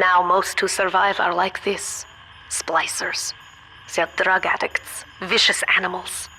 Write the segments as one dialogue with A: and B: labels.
A: now most who survive are like this. Splicers. They're drug addicts. Vicious animals.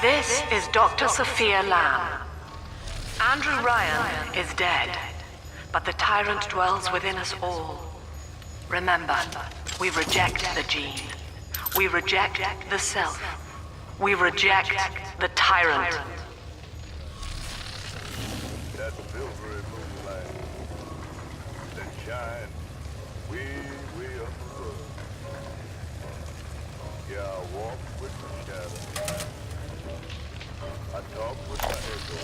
A: This is Dr. Sophia Lamb. Andrew Ryan is dead, but the tyrant dwells within us all. Remember, we reject the gene. We reject the self. We reject the tyrant.
B: That silvery moonlight that shine way up the road. Yeah, I walk with the shadow. I talk with the echo.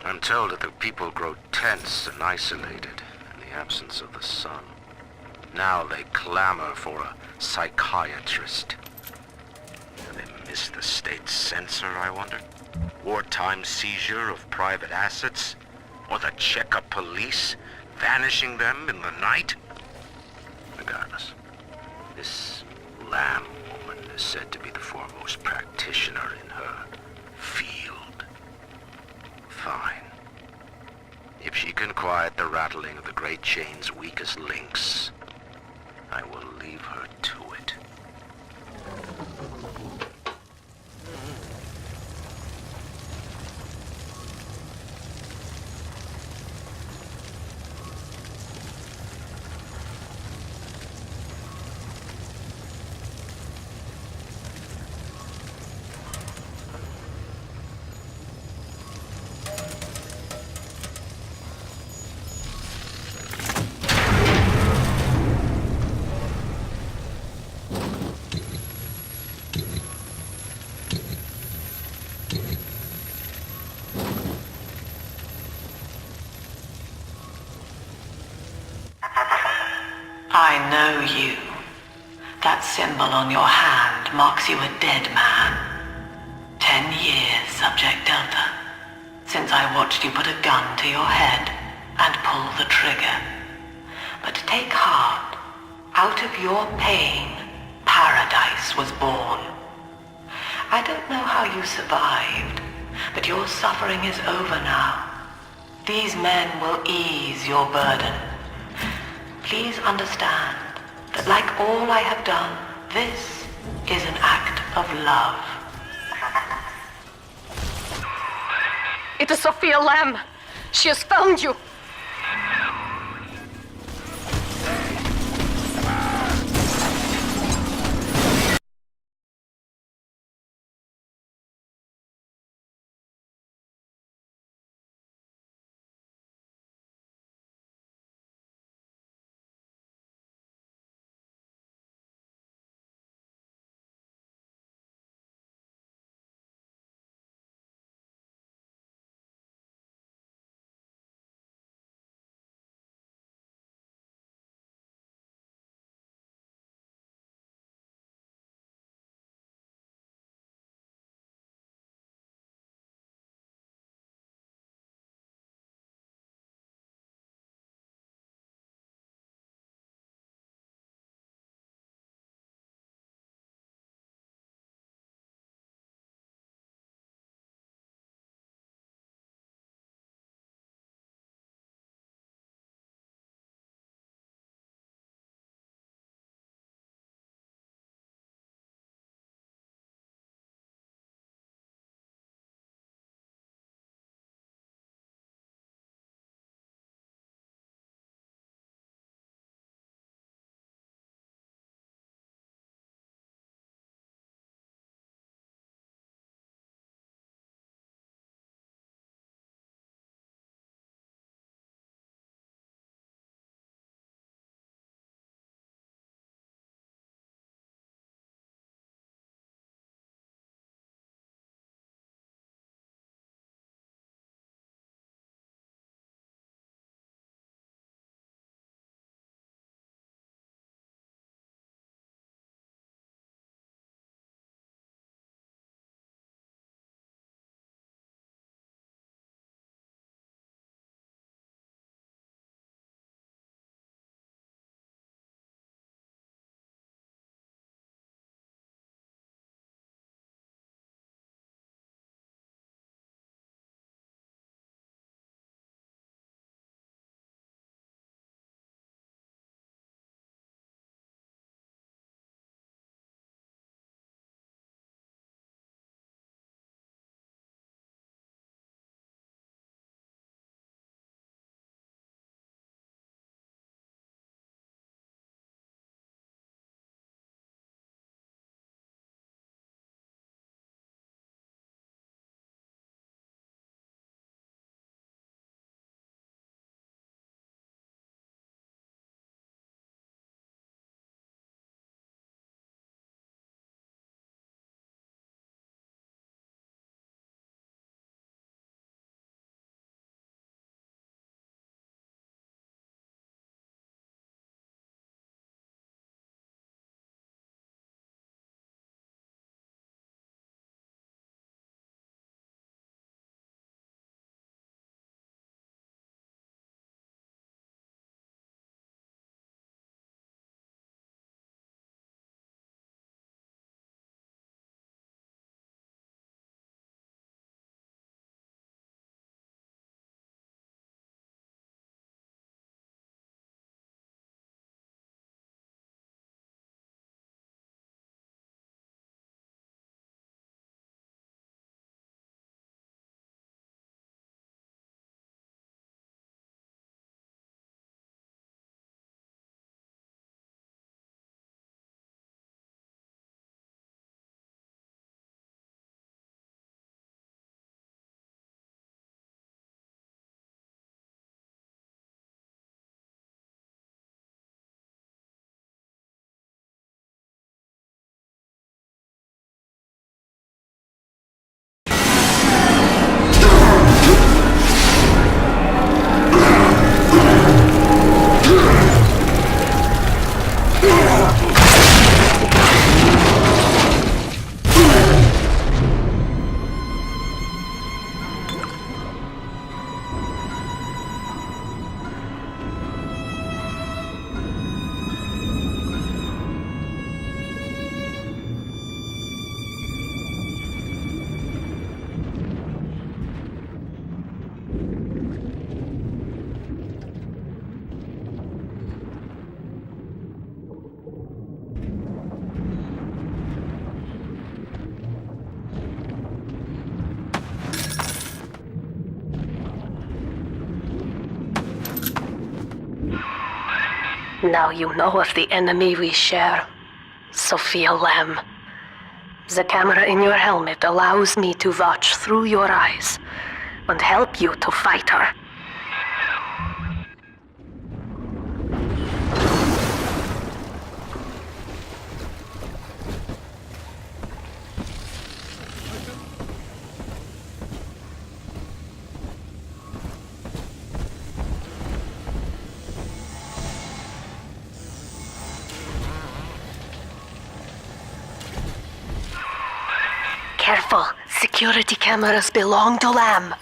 C: I'm told that the people grow tense and isolated in the absence of the sun. Now they clamor for a psychiatrist. Do they miss the state censor, I wonder? Wartime seizure of private assets? Or the checkup police vanishing them in the night? Regardless, this Lamb woman is said to be the foremost practitioner in her field. Fine. If she can quiet the rattling of the Great Chain's weakest links, I will leave her to it.
D: I know you. That symbol on your hand marks you a dead man. 10 years, Subject Delta, since I watched you put a gun to your head and pull the trigger. But take heart. Out of your pain, paradise was born. I don't know how you survived, but your suffering is over now. These men will ease your burden. Please understand that like all I have done, this is an act of love.
A: It is Sophia Lamb. She has found you. Now you know of the enemy we share, Sophia Lamb. The camera in your helmet allows me to watch through your eyes and help you to fight her. Careful, security cameras belong to Lamb.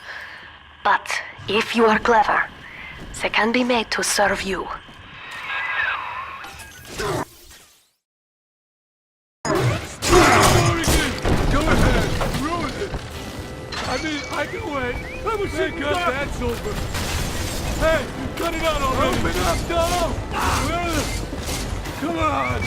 A: But if you are clever, they can be made to serve you.
E: Go ahead, ruin it. I mean, I can wait. Thank God that's over. Hey, cut it out already. Open up, Donald. Come on.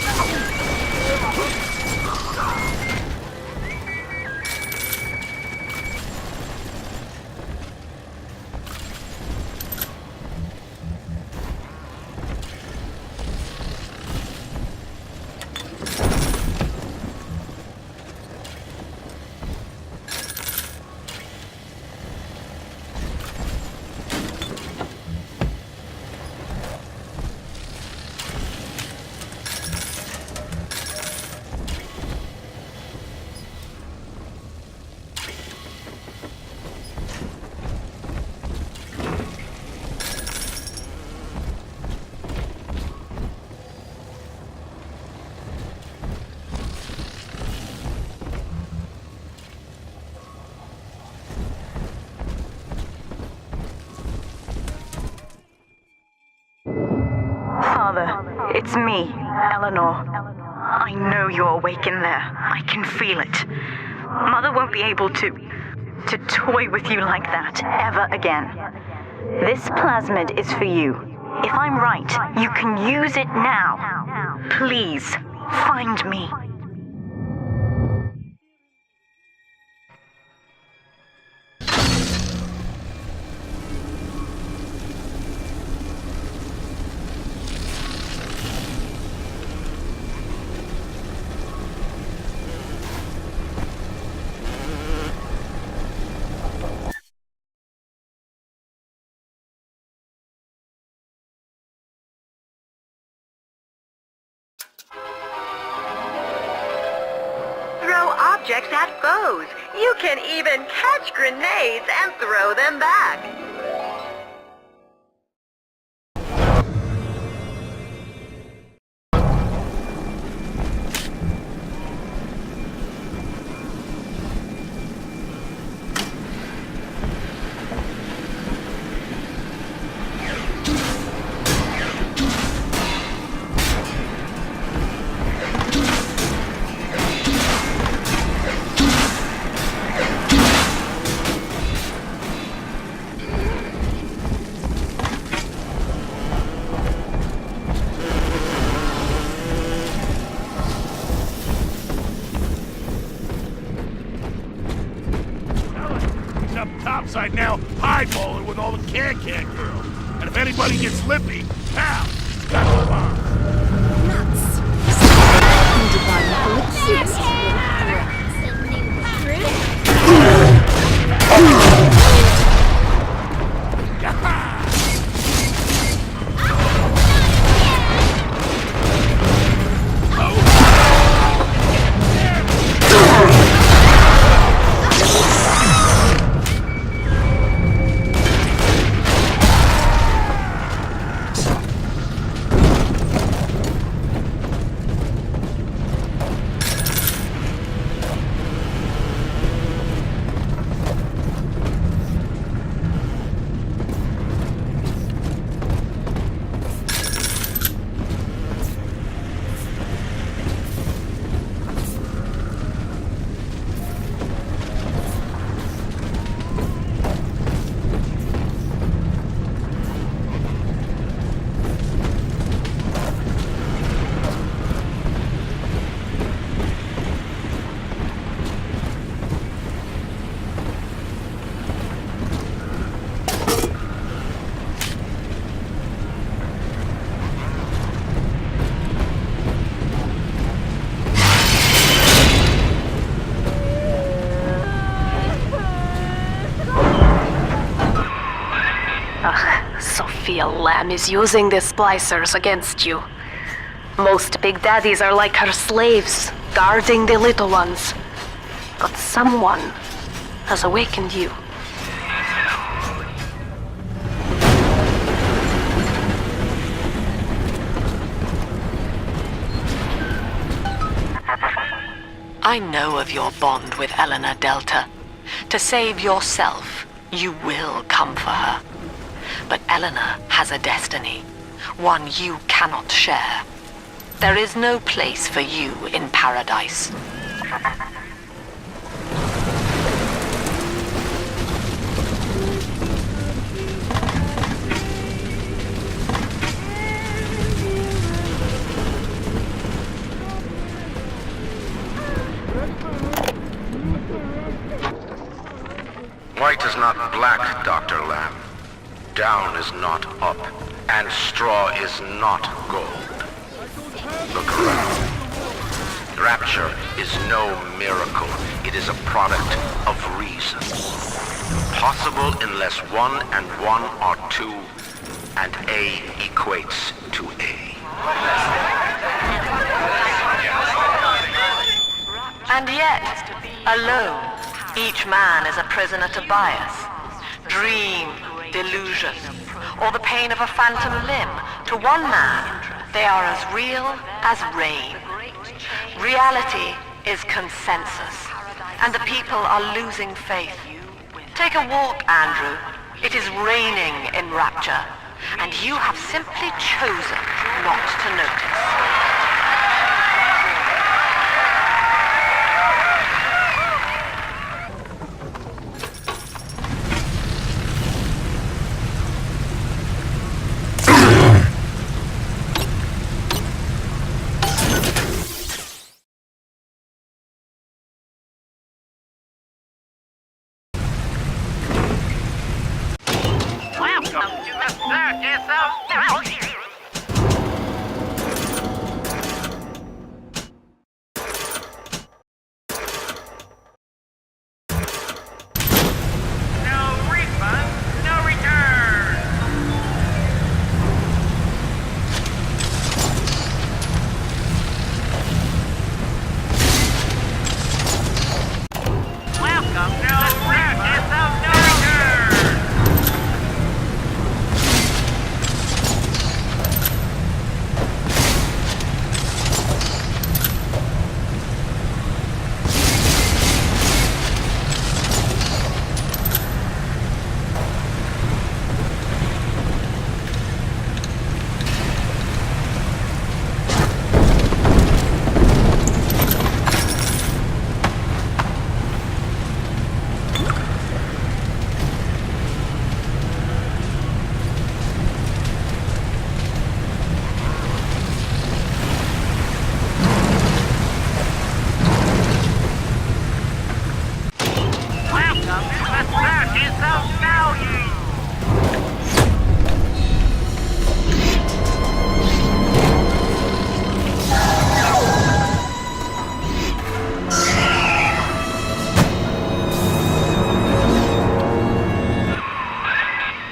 F: Father, it's me, Eleanor. I know you're awake in there. I can feel it. Mother won't be able to toy with you like that ever again. This plasmid is for you. If I'm right, you can use it now. Please, find me.
G: Objects at foes. You can even catch grenades and throw them back.
B: Topside now, highballing with all the can-can girls. And if anybody gets lippy, pal, it's got the bomb.
H: Nuts. Divine ellipses.
A: Sophia Lamb is using the splicers against you. Most big daddies are like her slaves, guarding the little ones. But someone has awakened you.
D: I know of your bond with Eleanor Delta. To save yourself, you will come for her. But Eleanor has a destiny, one you cannot share. There is no place for you in paradise.
C: White is not black, Dr. Lamb. Down is not up, and straw is not gold. Look around. Rapture is no miracle. It is a product of reason. Possible unless 1 and 1 are 2, and A equates to A.
D: And yet, alone, each man is a prisoner to bias, dream, delusion, or the pain of a phantom limb. To one man, they are as real as rain. Reality is consensus, and the people are losing faith. Take a walk, Andrew. It is raining in Rapture, and you have simply chosen not to notice.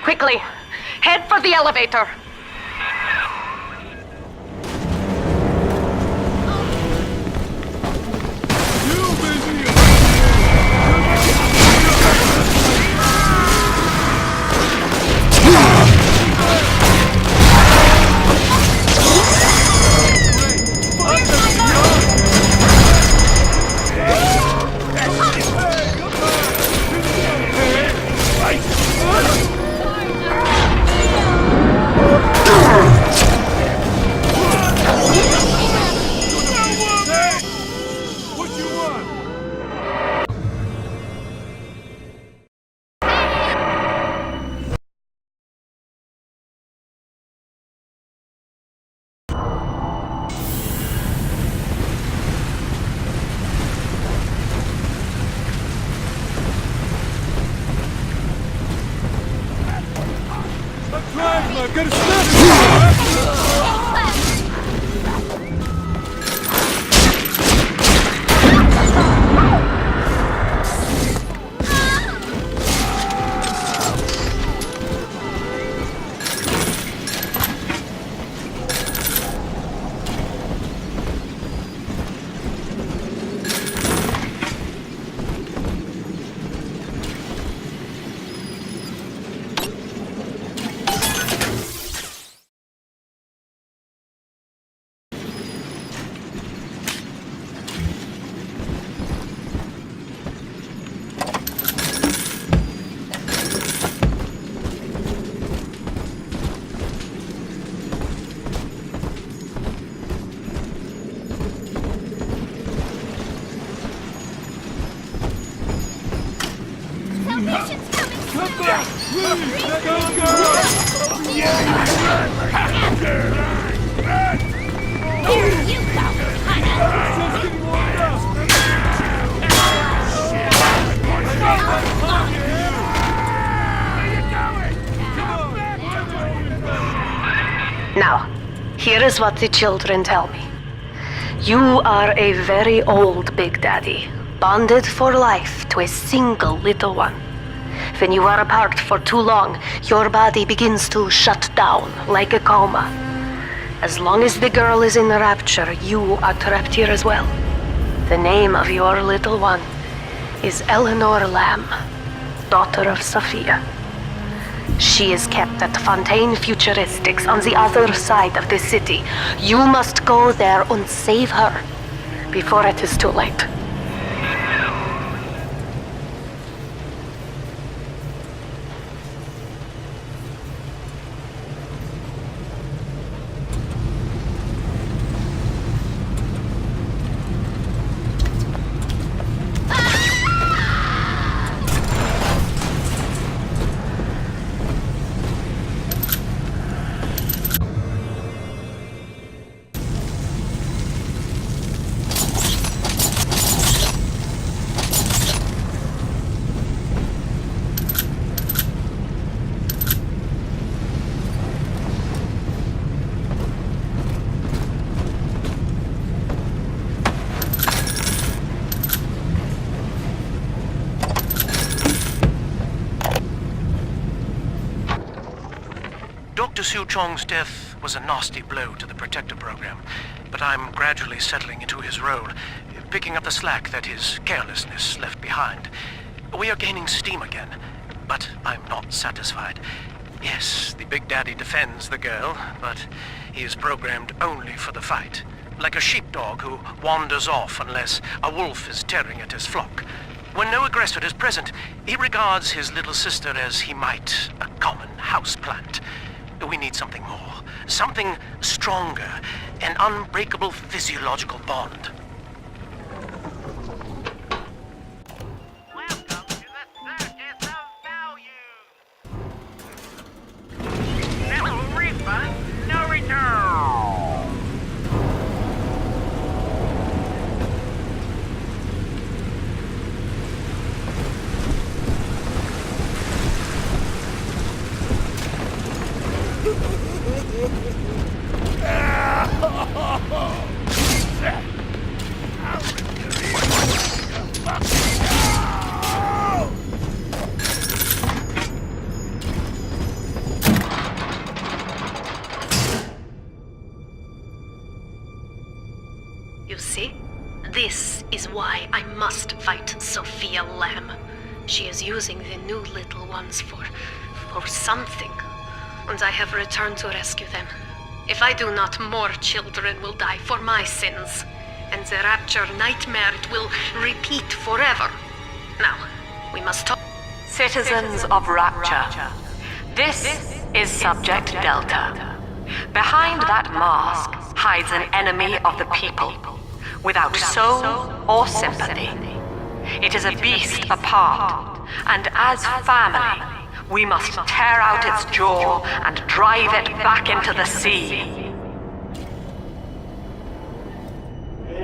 A: Quickly, head for the elevator.
E: Get a snap!
H: You go, honey.
A: Now, here is what the children tell me. You are a very old Big Daddy, bonded for life to a single little one. When you are apart for too long, your body begins to shut down like a coma. As long as the girl is in the rapture, you are trapped here as well. The name of your little one is Eleanor Lamb, daughter of Sophia. She is kept at Fontaine Futuristics on the other side of the city. You must go there and save her before it is too late.
I: Dr. Su Chong's death was a nasty blow to the Protector program, but I'm gradually settling into his role, picking up the slack that his carelessness left behind. We are gaining steam again, but I'm not satisfied. Yes, the Big Daddy defends the girl, but he is programmed only for the fight, like a sheepdog who wanders off unless a wolf is tearing at his flock. When no aggressor is present, he regards his little sister as he might a common houseplant. We need something more, something stronger, an unbreakable physiological bond. Welcome to the circus of value. No refund, no return.
A: You see? This is why I must fight Sophia Lamb. She is using the new little ones for something. And I have returned to rescue them. If I do not, more children will die for my sins. And the rapture nightmare, it will repeat forever. Now, we must talk. Citizens of Rapture, this is Subject Delta. Behind that mask hides an enemy of the people, without soul or sympathy. It is a beast apart, and as family, we must tear out its jaw and drive it back into the sea.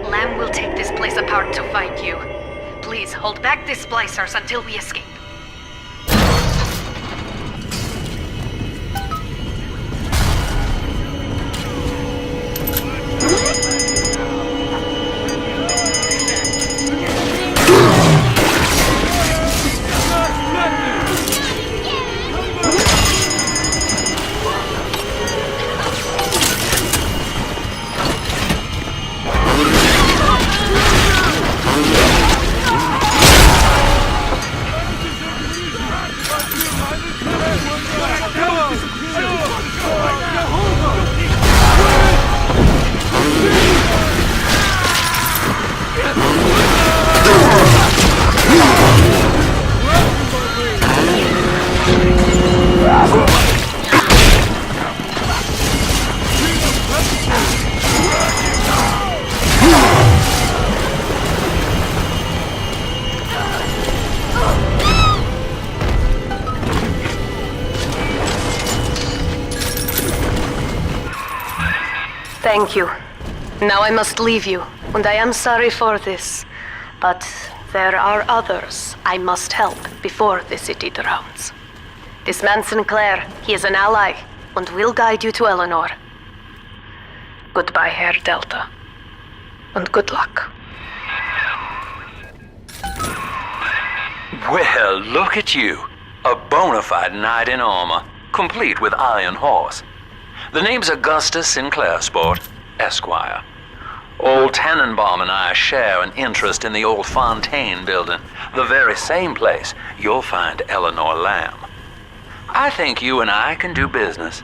A: Lamb will take this place apart to fight you. Please hold back the splicers until we escape. Thank you. Now I must leave you, and I am sorry for this. But there are others I must help before the city drowns. This man Sinclair, he is an ally, and will guide you to Eleanor. Goodbye, Herr Delta. And good luck.
J: Well, look at you. A bona fide knight in armor, complete with iron horse. The name's Augustus Sinclair, Sport, Esquire. Old Tannenbaum and I share an interest in the old Fontaine building, the very same place you'll find Eleanor Lamb. I think you and I can do business.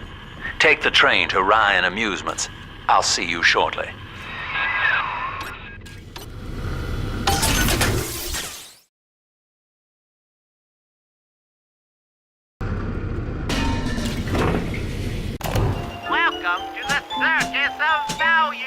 J: Take the train to Ryan Amusements. I'll see you shortly.
I: Welcome to the Circus of Value!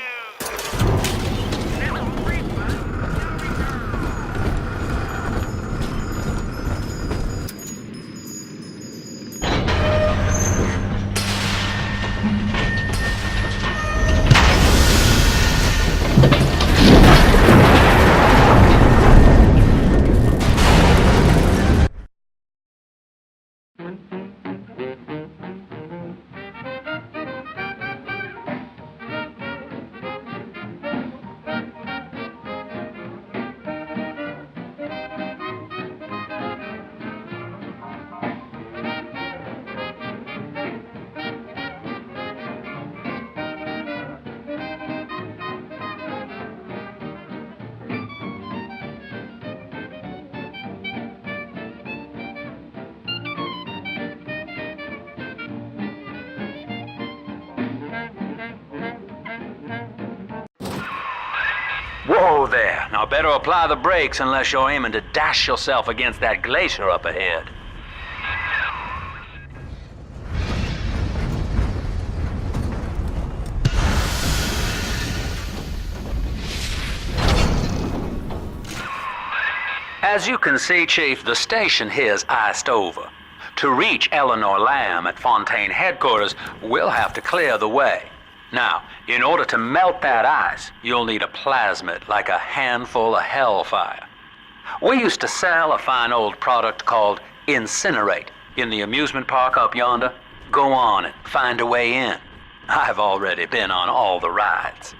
J: Whoa there. Now better apply the brakes unless you're aiming to dash yourself against that glacier up ahead. As you can see, Chief, the station here's iced over. To reach Eleanor Lamb at Fontaine headquarters, we'll have to clear the way. Now, in order to melt that ice, you'll need a plasmid like a handful of hellfire. We used to sell a fine old product called Incinerate in the amusement park up yonder. Go on and find a way in. I've already been on all the rides.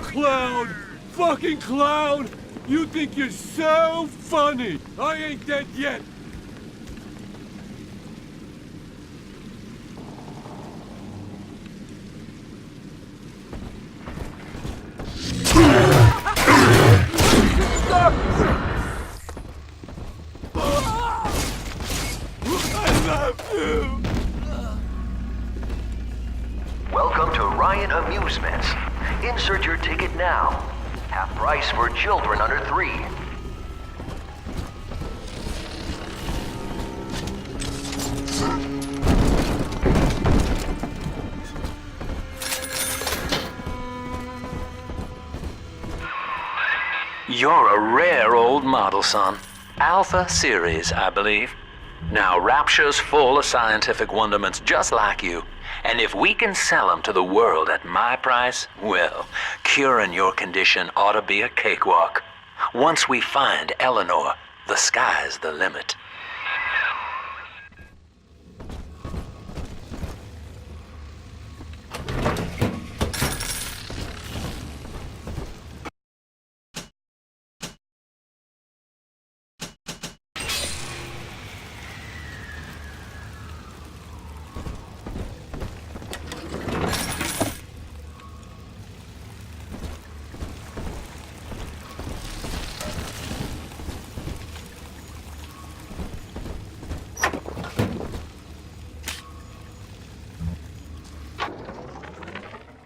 E: Clown! Fucking clown! You think you're so funny! I ain't dead yet! I love you!
K: Welcome to Ryan Amusements. Insert your ticket now. Half price for children under 3.
J: You're a rare old model, son. Alpha Series, I believe. Now, Rapture's full of scientific wonderments just like you. And if we can sell them to the world at my price, well, curing your condition ought to be a cakewalk. Once we find Eleanor, the sky's the limit.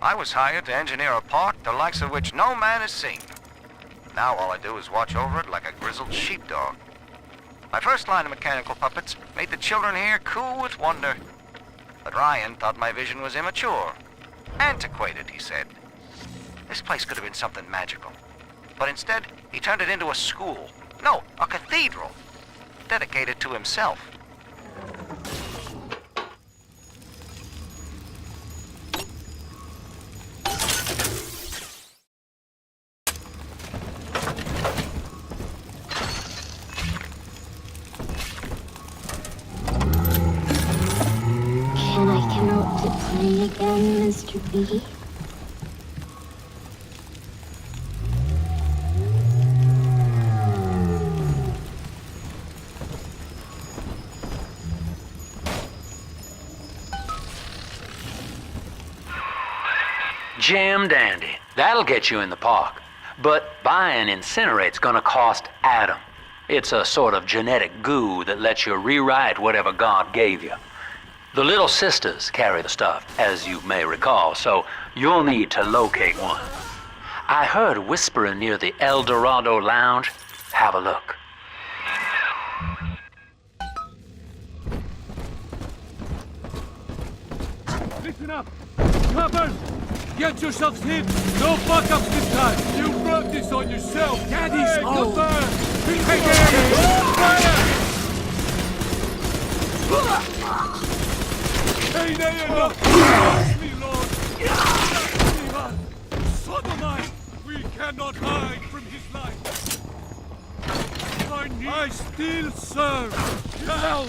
C: I was hired to engineer a park the likes of which no man has seen. Now all I do is watch over it like a grizzled sheepdog. My first line of mechanical puppets made the children here coo with wonder. But Ryan thought my vision was immature. Antiquated, he said. This place could have been something magical. But instead, he turned it into a school. No, a cathedral. Dedicated to himself.
H: Can I come out to play again, Mr. B?
J: Jam dandy. That'll get you in the park. But buying Incinerate's gonna cost Adam. It's a sort of genetic goo that lets you rewrite whatever God gave you. The Little Sisters carry the stuff, as you may recall, so you'll need to locate one. I heard whispering near the El Dorado Lounge. Have a look.
E: Listen up! Coppers! Get yourselves hit! No fuck-ups this time! You brought this on yourself! Daddy's home! Hey, there you go! Me, Lord! Sodomite! We cannot hide from his light! I still serve! Down!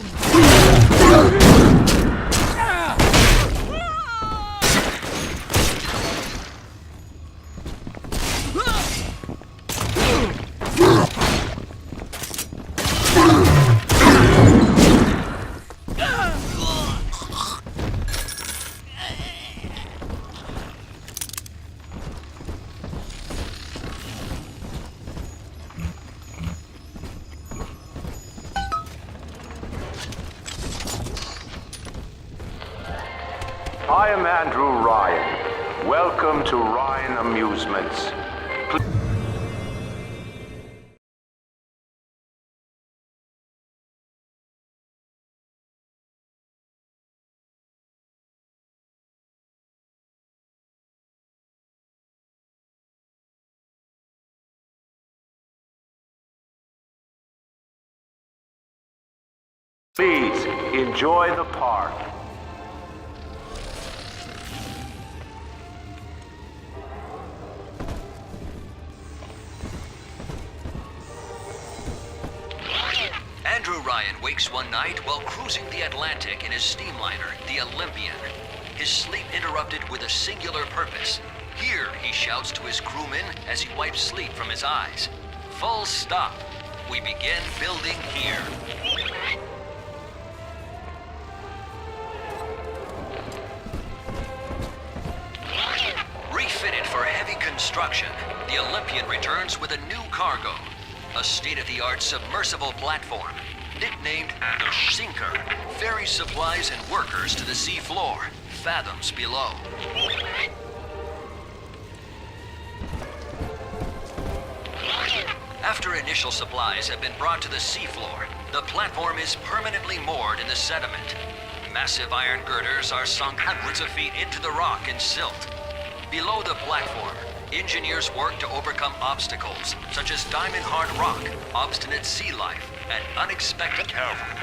C: I am Andrew Ryan. Welcome to Ryan Amusements. Please enjoy the park.
L: Andrew Ryan wakes one night while cruising the Atlantic in his steamliner, the Olympian. His sleep interrupted with a singular purpose. Here, he shouts to his crewmen as he wipes sleep from his eyes. Full stop. We begin building here. Refitted for heavy construction, the Olympian returns with a new cargo. A state-of-the-art submersible platform, nicknamed the Sinker, ferries supplies and workers to the sea floor, fathoms below. After initial supplies have been brought to the seafloor, the platform is permanently moored in the sediment. Massive iron girders are sunk hundreds of feet into the rock and silt. Below the platform, engineers work to overcome obstacles such as diamond-hard rock, obstinate sea life, and unexpected caravans.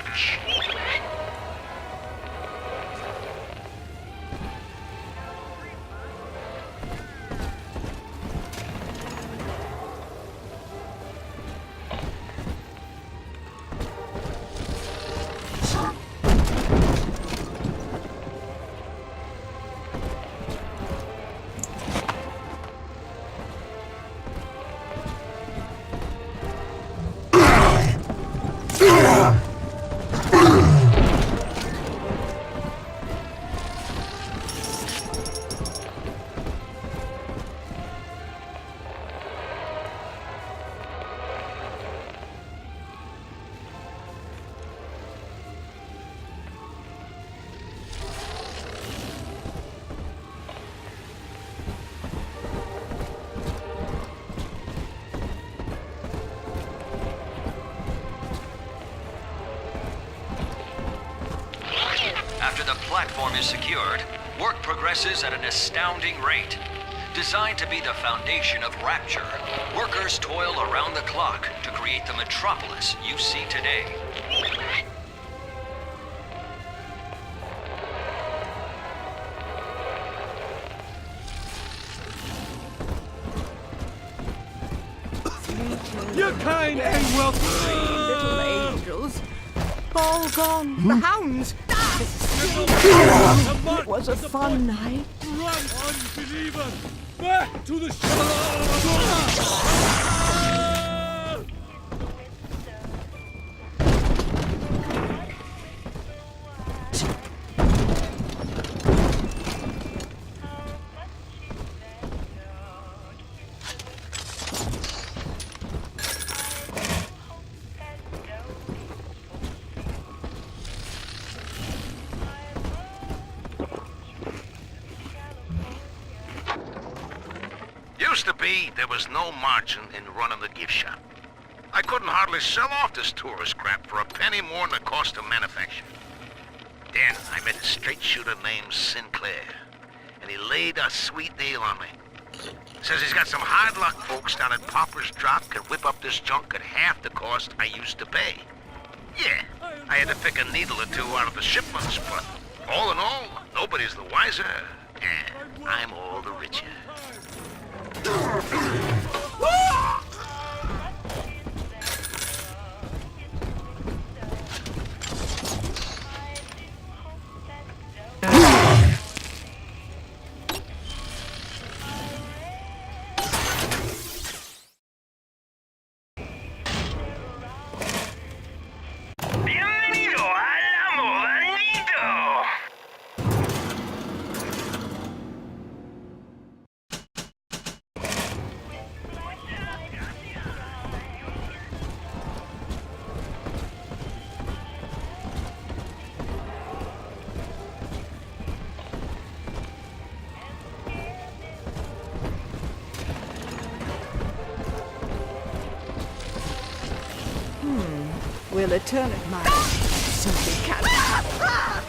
L: After the platform is secured, work progresses at an astounding rate. Designed to be the foundation of Rapture, workers toil around the clock to create the metropolis you see today.
E: You're kind and welcome.
M: Little angels. All gone. The hounds. It was a fun night.
E: Run, unbeliever! Back to the shore!
C: Used to be, there was no margin in running the gift shop. I couldn't hardly sell off this tourist crap for a penny more than the cost of manufacture. Then I met a straight shooter named Sinclair, and he laid a sweet deal on me. Says he's got some hard luck folks down at Popper's Drop can whip up this junk at half the cost I used to pay. Yeah, I had to pick a needle or two out of the shipments, but all in all, nobody's the wiser, and I'm all the richer.
B: Bienvenido a la Modanito.
M: We'll return it, Mike. Simply can't.